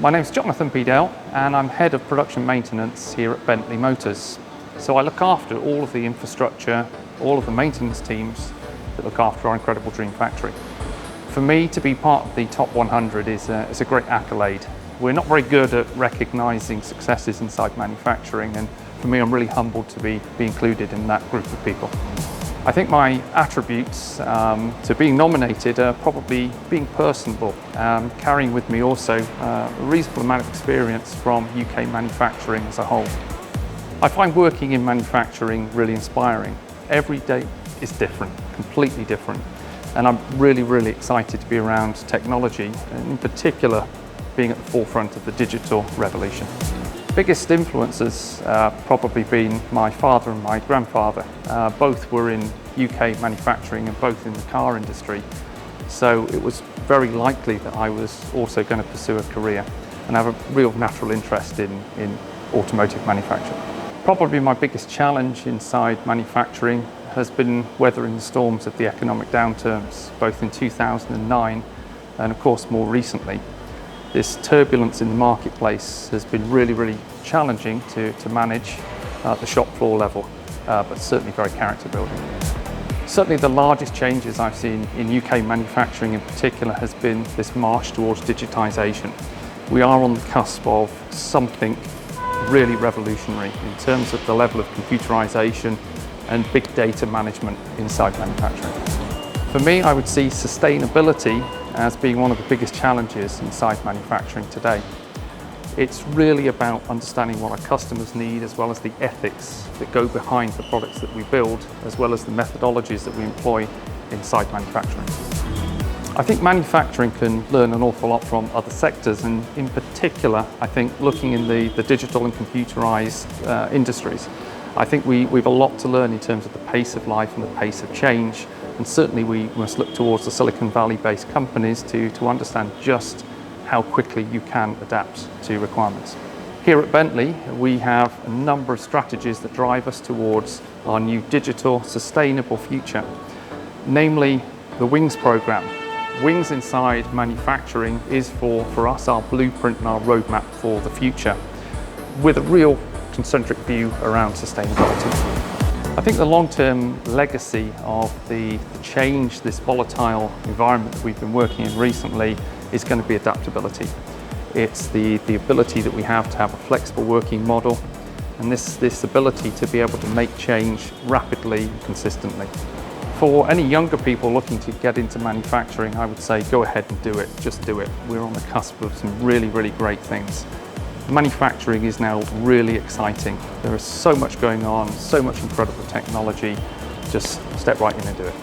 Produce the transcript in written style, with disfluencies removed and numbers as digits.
My name's Jonathan Peedell and I'm Head of Production Maintenance here at Bentley Motors. So I look after all of the infrastructure, all of the maintenance teams that look after our incredible dream factory. For me to be part of the top 100 is a great accolade. We're not very good at recognising successes inside manufacturing, and for me I'm really humbled to be included in that group of people. I think my attributes to being nominated are probably being personable, carrying with me also a reasonable amount of experience from UK manufacturing as a whole. I find working in manufacturing really inspiring. Every day is different, completely different, and I'm really excited to be around technology, and in particular being at the forefront of the digital revolution. Biggest influences probably been my father and my grandfather. Both were in UK manufacturing and both in the car industry. So it was very likely that I was also going to pursue a career and have a real natural interest in automotive manufacturing. Probably my biggest challenge inside manufacturing has been weathering the storms of the economic downturns, both in 2009 and of course more recently. This turbulence in the marketplace has been really challenging to manage at the shop floor level, but certainly very character building. Certainly the largest changes I've seen in UK manufacturing in particular has been this march towards digitisation. We are on the cusp of something really revolutionary in terms of the level of computerisation and big data management inside manufacturing. For me, I would see sustainability as being one of the biggest challenges inside manufacturing today. It's really about understanding what our customers need, as well as the ethics that go behind the products that we build, as well as the methodologies that we employ inside manufacturing. I think manufacturing can learn an awful lot from other sectors, and in particular, I think looking in the digital and computerized industries, I think we've a lot to learn in terms of the pace of life and the pace of change. And certainly we must look towards the Silicon Valley-based companies to understand just how quickly you can adapt to requirements. Here at Bentley, we have a number of strategies that drive us towards our new digital, sustainable future, namely the WINGS program. WINGS inside manufacturing is for us our blueprint and our roadmap for the future, with a real concentric view around sustainability. I think the long-term legacy of the change, this volatile environment that we've been working in recently, is going to be adaptability. It's the ability that we have to have a flexible working model, and this ability to be able to make change rapidly and consistently. For any younger people looking to get into manufacturing, I would say go ahead and do it, just do it. We're on the cusp of some really great things. Manufacturing is now really exciting. There is so much going on, so much incredible technology. Just step right in and do it.